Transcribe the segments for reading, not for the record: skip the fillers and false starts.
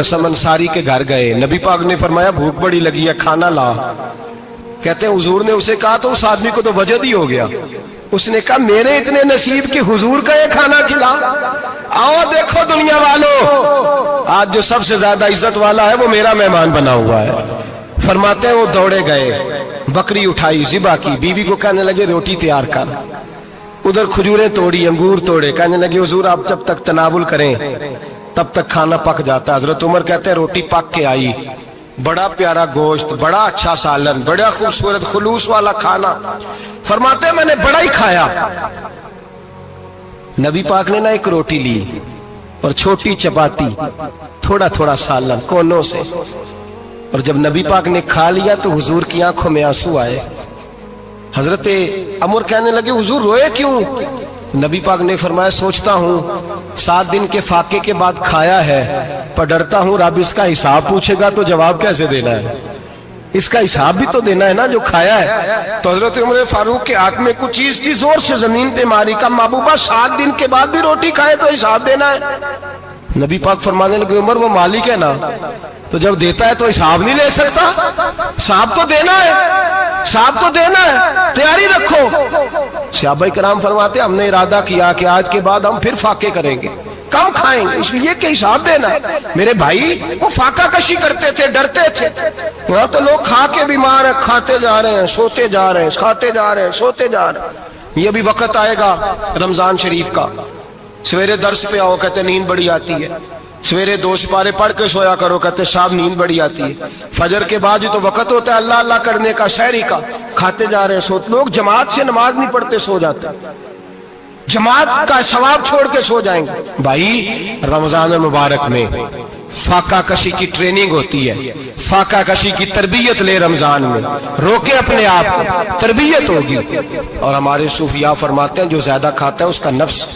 कसम अंसारी के घर गए, नबी पाक ने फरमाया भूख बड़ी लगी है, खाना ला। कहते हैं हुजूर ने उसे कहा तो उस आदमी को तो वजद ही हो गया। उसने कहा मेरे इतने नसीब कि हुजूर का ये खाना खिला। आओ देखो दुनिया वालों, आज जो सबसे ज्यादा इज्जत वाला है वो मेरा मेहमान बना हुआ है। फरमाते हैं वो दौड़े गए, बकरी उठाई, ज़िबा की, बीवी को कहने लगे रोटी तैयार कर। उधर खजूरें तोड़ी, अंगूर तोड़े, कहने लगे हुजूर आप जब तक तनावुल करें तब तक खाना पक जाता है। हजरत उमर कहते हैं रोटी पक के आई, बड़ा प्यारा गोश्त, बड़ा अच्छा सालन, बड़ा खूबसूरत खुलूस वाला खाना। फरमाते हैं मैंने बड़ा ही खाया। नबी पाक ने ना एक रोटी ली और छोटी चपाती, थोड़ा थोड़ा सालन कोनों से, और जब नबी पाक ने खा लिया तो हुजूर की आंखों में आंसू आए। हजरत उमर कहने लगे हुजूर रोए क्यों? नबी पाक ने फरमाया सोचता हूँ 7 दिन के फाके के बाद खाया है, पर डरता हूँ रब इसका हिसाब पूछेगा तो जवाब कैसे देना है, इसका हिसाब भी तो देना है ना जो खाया है। तो हजरत उमर फारूक के हाथ में कुछ चीज थी, जोर से जमीन पे मारी, का महबूबा 7 दिन के बाद भी रोटी खाए तो हिसाब देना है। नबी पाक फरमाने लगे उमर वो मालिक है ना, तो जब देता है तो हिसाब नहीं ले सकता, हिसाब तो देना है, हिसाब तो देना है, तैयारी रखो। सहाबाए किराम फरमाते हमने इरादा किया कि आज के बाद हम फिर फाके करेंगे, कम खाएंगे, इसलिए कि हिसाब देना है। मेरे भाई वो फाका कशी करते थे, डरते थे। यहाँ तो लोग खा के बीमार है, खाते जा रहे हैं, सोते जा रहे हैं, खाते जा रहे हैं, सोते जा रहे हैं। ये भी वक्त आएगा रमजान शरीफ का, सवेरे दर्स पे आओ कहते नींद बड़ी आती है, सवेरे 2 सिपारे पढ़ के सोया करो कहते साहब नींद बड़ी आती है। फजर के बाद ही तो वक्त होता है अल्लाह अल्लाह करने का, सहरी का, खाते जा रहे हैं, सोते। लोग जमात से नमाज नहीं पढ़ते, सो जाते, जमात का सवाब छोड़ के सो जाएंगे। भाई रमजान मुबारक में फाका कशी की ट्रेनिंग होती है, फाका कशी की तरबियत ले, रमजान में रोके अपने आप को, तरबियत होगी। और हमारे सूफिया फरमाते हैं जो ज्यादा खाता है उसका नफ्स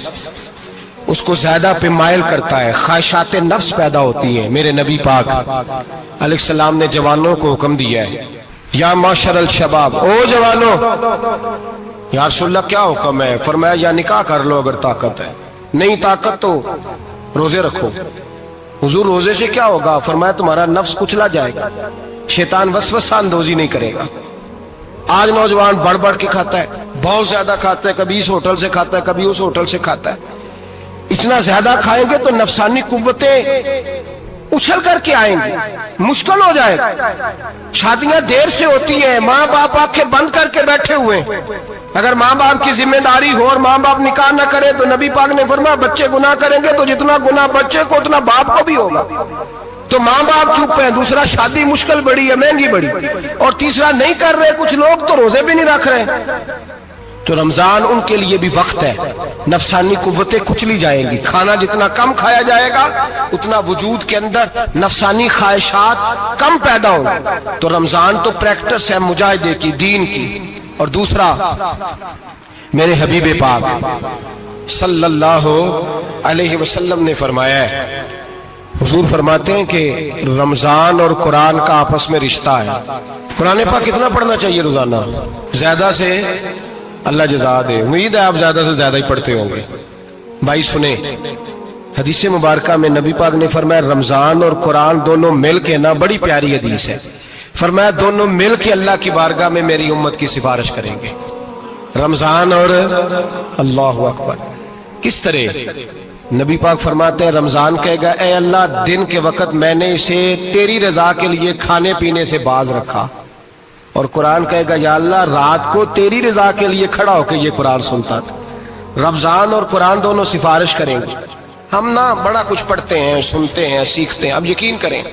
उसको ज्यादा पे माइल करता है, ख्वाहिशात नफ्स पैदा होती हैं। मेरे नबी पाक अलैहिस्सलाम ने जवानों को हुक्म दिया है, या माशरल शबाब, ओ जवानों, या रसूलल्लाह क्या हुक्म है? फरमाया या निकाह कर लो अगर ताकत है, नहीं ताकत तो रोजे रखो। हुजूर रोजे से क्या होगा? फरमाया तुम्हारा नफ्स कुचला जाएगा, शैतान वसवसा अंदोजी नहीं करेगा। आज नौजवान बढ़ बढ़ के खाता है, बहुत ज्यादा खाता है, कभी इस होटल से खाता है, कभी उस होटल से खाता है। इतना ज्यादा खाएंगे तो नफसानी कुव्वतें उछल करके आएंगी, मुश्किल हो जाएगा। शादियां देर से होती हैं, माँ बाप आंखें बंद करके बैठे हुए हैं। अगर माँ बाप की जिम्मेदारी हो और माँ बाप निकाह न करे तो नबी पाक ने फरमाया बच्चे गुनाह करेंगे तो जितना गुनाह बच्चे को उतना बाप को भी होगा। तो माँ बाप चुप है, दूसरा शादी मुश्किल बड़ी है, महंगी बड़ी, और तीसरा नहीं कर रहे कुछ लोग तो रोजे भी नहीं रख रहे। तो रमजान उनके लिए भी वक्त है, नफसानी कुव्वतें कुचली जाएंगी। खाना जितना कम खाया जाएगा उतना वजूद के अंदर नफसानी ख्वाहिशात कम पैदा होंगी। तो रमजान तो प्रैक्टिस है मुजाहिदे की, दीन की। और दूसरा मेरे हबीब पाक सल्लल्लाहु अलैहि वसल्लम ने फरमाया है, हुजूर फरमाते हैं कि रमजान और कुरान का आपस में रिश्ता है। कुरान पाक कितना पढ़ना चाहिए रोजाना? ज्यादा से अल्लाह जज़ा दे, उम्मीद है आप ज्यादा से ज्यादा ही पढ़ते होंगे। भाई सुने, हदीस मुबारका में नबी पाक ने फरमाया रमजान और कुरान दोनों मिल के ना, बड़ी प्यारी हदीस है, फरमाया दोनों मिल के अल्लाह की बारगाह में मेरी उम्मत की सिफारिश करेंगे। रमजान और अल्लाहु अकबर। किस तरह? नबी पाक फरमाते हैं रमजान कहेगा ए अल्लाह दिन के वक्त मैंने इसे तेरी रजा के लिए खाने पीने से बाज रखा, और कुरान कहेगा या अल्लाह रात को तेरी रजा के लिए खड़ा होकर ये कुरान सुनता था। रमजान और कुरान दोनों सिफारिश करेंगे। हम ना बड़ा कुछ पढ़ते हैं, सुनते हैं, सीखते हैं। अब यकीन करें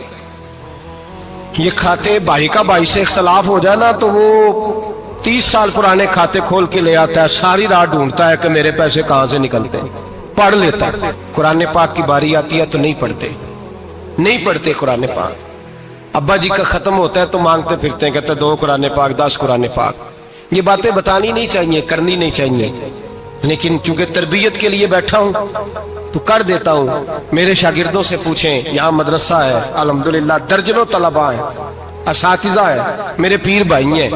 ये खाते भाई का भाई से इख्तलाफ हो जाए ना तो वो 30 साल पुराने खाते खोल के ले आता है, सारी रात ढूंढता है कि मेरे पैसे कहां से निकलते हैं, पढ़ लेता है। कुरान पाक की बारी आती है तो नहीं पढ़ते कुरान पाक। अब्बा जी का खत्म होता है तो मांगते फिरते हैं, कहते 2 कुरान पाक, 10 कुरान पाक। ये बातें बतानी नहीं चाहिए, करनी नहीं चाहिए, लेकिन चूंकि तरबियत के लिए बैठा हूं तो कर देता हूं। मेरे शागिर्दों से पूछें, यहाँ मदरसा है अल्हम्दुलिल्लाह, दर्जनों तलबा है, असातिज़ा है, मेरे पीर भाई हैं,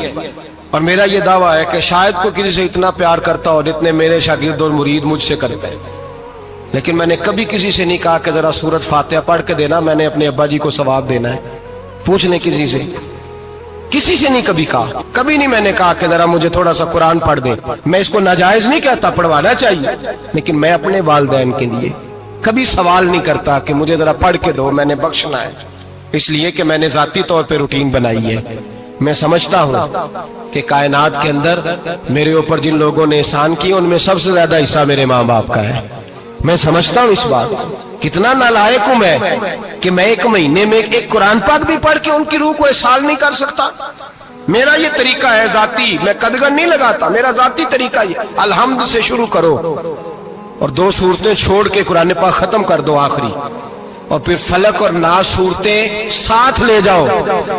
और मेरा ये दावा है कि शायद कोई किसी से इतना प्यार करता हो जितने मेरे शागिर्द और मुरीद मुझसे करते हैं। लेकिन मैंने कभी किसी से नहीं कहा कि जरा सूरत फातिहा पढ़ के देना, मैंने अपने अब्बा जी को सवाब देना है। पूछ लें किसी से, किसी से नहीं कभी कहा, कभी नहीं मैंने कहा कि जरा मुझे थोड़ा सा कुरान पढ़ दे। मैं इसको नाजायज नहीं कहता, पढ़वाना चाहिए, लेकिन मैं अपने वालिदैन के लिए कभी सवाल नहीं करता कि मुझे जरा पढ़ के दो, मैंने बख्शना है। इसलिए कि मैंने जाती तौर पे रूटीन बनाई है। मैं समझता हूँ कि कायनात के अंदर मेरे ऊपर जिन लोगों ने एहसान किए उनमें सबसे ज्यादा हिस्सा मेरे माँ बाप का है। मैं समझता हूँ इस बात, कितना नालायक हूं मैं कि मैं एक महीने में एक कुरान पाक भी पढ़ के उनकी रूह को एहसास नहीं कर सकता। मेरा ये तरीका है जाती, मैं कदगन नहीं लगाता, मेरा जाती तरीका ये, अलहम्द से शुरू करो और 2 सूरतें छोड़ के कुरान पाक खत्म कर दो आखिरी, और फिर फलक और नास सूरतें साथ ले जाओ।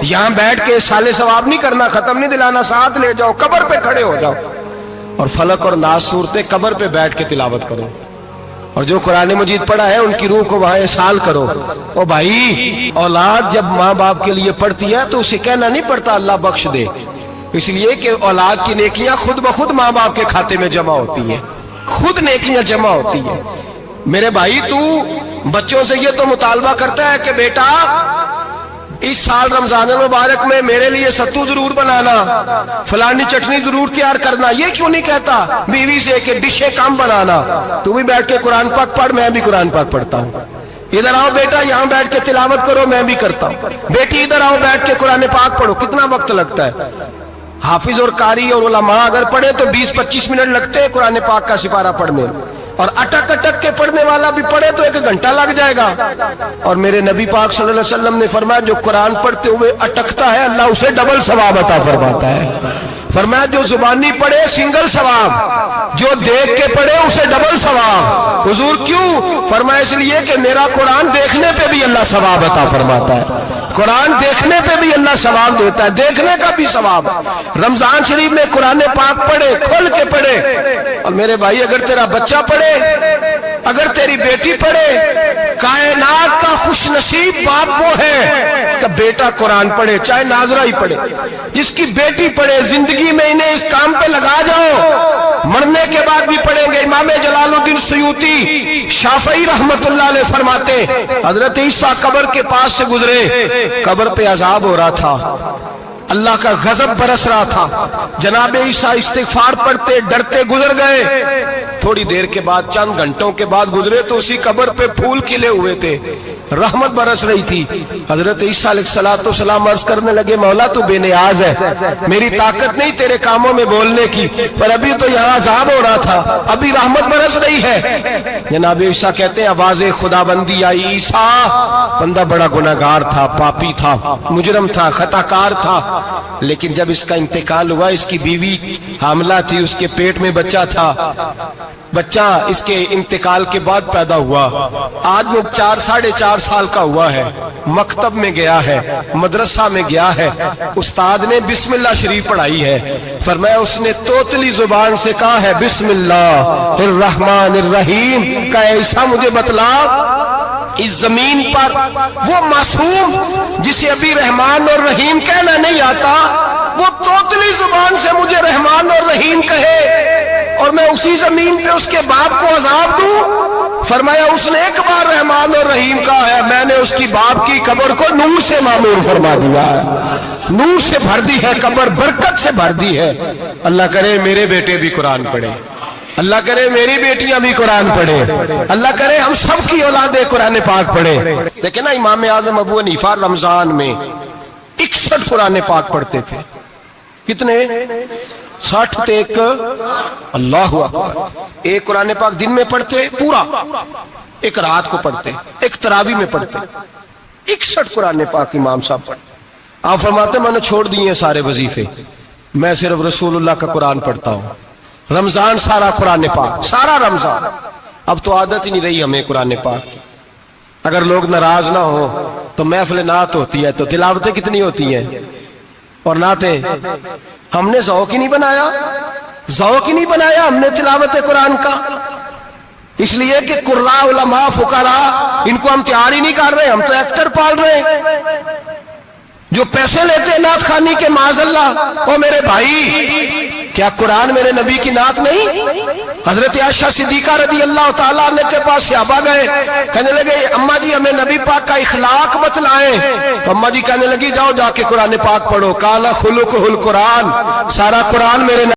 यहां बैठ के साले सवाब नहीं करना, खत्म नहीं दिलाना, साथ ले जाओ, कब्र पे खड़े हो जाओ और फलक और नास सूरतें कब्र पे बैठ के तिलावत करो। और जो कुरान मजीद पढ़ा है उनकी रूह को वहां एहसाल करो। ओ भाई, औलाद जब माँ बाप के लिए पढ़ती है तो उसे कहना नहीं पड़ता अल्लाह बख्श दे, इसलिए कि औलाद की नेकियां खुद ब खुद माँ बाप के खाते में जमा होती है, खुद नेकियां जमा होती है। मेरे भाई, तू बच्चों से ये तो मुतालबा करता है कि बेटा इस साल रमजान मुबारक में मेरे लिए सत्तू जरूर बनाना, फलानी चटनी जरूर तैयार करना, ये क्यों नहीं कहता बीवी से कि डिशे कम बनाना। तू भी बैठ के कुरान पाक पढ़, मैं भी कुरान पाक पढ़ता हूँ। इधर आओ बेटा, यहाँ बैठ के तिलावत करो, मैं भी करता हूँ। बेटी इधर आओ, बैठ के कुरान पाक पढ़ो। कितना वक्त लगता है? हाफिज और कारी और उलमा अगर पढ़े तो 20-25 मिनट लगते हैं कुरान पाक का सिपारा पढ़ने, और अटक अटक के पढ़ने वाला भी पढ़े तो 1 घंटा लग जाएगा। और मेरे नबी पाक सल्लल्लाहु अलैहि वसल्लम ने फरमाया जो कुरान पढ़ते हुए अटकता है अल्लाह उसे डबल सवाब अता फरमाता है। फरमाया जो जुबानी पढ़े सिंगल सवाब, जो देख के पढ़े उसे डबल सवाब। हुजूर क्यों? फरमाया इसलिए कि मेरा कुरान देखने पे भी अल्लाह सवाब अता फरमाता है, कुरान देखने पे भी अल्लाह सवाब देता है, देखने का भी सवाब। रमजान शरीफ में कुरान पाक पढ़े, खोल के पढ़े। और मेरे भाई, अगर तेरा बच्चा पढ़े, अगर तेरी बेटी पढ़े, कायनात का खुशनसीब बाप वो है इसका बेटा कुरान पढ़े, चाहे नाजरा ही पढ़े। जिसकी बेटी पढ़े, जिंदगी में इन्हें इस काम पे लगा जाओ, मरने के बाद भी पढ़ेंगे। इमाम जलालुद्दीन सुयूती शाफई रहमतुल्लाह अलैह फरमाते, हजरत ईसा कब्र के पास से गुजरे, कब्र पे अजाब हो रहा था, अल्लाह का गजब बरस रहा था। जनाब ईसा इस्तिगफार पढ़ते डरते गुजर गए। थोड़ी देर के बाद, चंद घंटों के बाद गुजरे तो उसी कब्र पे फूल खिले हुए थे, रहमत बरस रही थी। हजरत ईसा अलैहिस्सलाम अर्ज करने लगे, मौला तू बेनियाज है, मेरी ताकत नहीं तेरे कामों में बोलने की, पर अभी तो यहाँ अजाब हो रहा था, अभी रहमत बरस रही है। जनाब ईसा कहते हैं आवाज़े खुदाबंदी आई, ईसा बंदा बड़ा गुनाहगार था, पापी था, मुजरम था, खताकार था, लेकिन जब इसका इंतकाल हुआ, इसकी बीवी हामला थी, उसके पेट में बच्चा था, बच्चा इसके इंतकाल के बाद पैदा हुआ। आज वो 4-4.5 साल का हुआ है, मकतब में गया है, मदरसा में गया है, उस्ताद ने बिस्मिल्लाह शरीफ पढ़ाई है। फरमाया उसने तोतली जुबान से कहा है बिस्मिल्लाहिर्रहमानिर्रहीम का, ऐसा मुझे बतला इस जमीन पर वो मासूम जिसे अभी रहमान और रहीम कहना नहीं आता, वो तोतली जुबान से मुझे रहमान और रहीम कहे और मैं उसी जमीन पे उसके बाप को अजाब दूं। फरमाया उसने एक बार रहमान और रहीम कहा है, मैंने उसकी बाप की कब्र को नूर से मामूर फरमा दिया है, नूर से भर दी है कब्र, बरकत से भर दी है। अल्लाह करे मेरे बेटे भी कुरान पढ़े, अल्लाह करे मेरी बेटियां भी कुरान पढ़े, अल्लाह करे हम सब की औलादे कुरान पाक पढ़े। देखे ना, इमाम आजम अबू हनीफा रमजान में 61 कुरान पाक पढ़ते थे। कितने? 60 टेक, अल्लाह अकबर। एक कुरान पाक दिन में पढ़ते पूरा, एक रात को पढ़ते, एक तरावी में पढ़ते। 61 कुरान पाक इमाम साहब पढ़ते। आप फरमाते मैंने छोड़ दिए सारे वजीफे, मैं सिर्फ रसूलुल्लाह का कुरान पढ़ता हूँ। रमजान सारा कुरान पाक, सारा रमजान। अब तो आदत ही नहीं रही हमें कुरान पाक की। अगर लोग नाराज ना हो तो महफिल नात होती है, तो तिलावतें कितनी होती हैं, और नाते हमने ज़ौक़ ही नहीं बनाया, ज़ौक़ ही नहीं बनाया हमने तिलावत कुरान का। इसलिए कि कुर्रा उलमा फुकरा इनको हम तैयार ही नहीं कर रहे, हम तो एक्टर पाल रहे हैं जो पैसे लेते हैं नात खानी के, माज़अल्लाह। ओ मेरे भाई, क्या कुरान मेरे नबी की नात नहीं? حضرت عائشہ صدیقہ رضی اللہ تعالیٰ عنہ کے پاس صحابہ گئے، کہنے لگے اماں جی ہمیں نبی پاک کا اخلاق بتلائیں. تو اماں جی کہنے لگی جاؤ جا کے قرآن پاک پڑھو. قال خلقہ القرآن، سارا قرآن میرے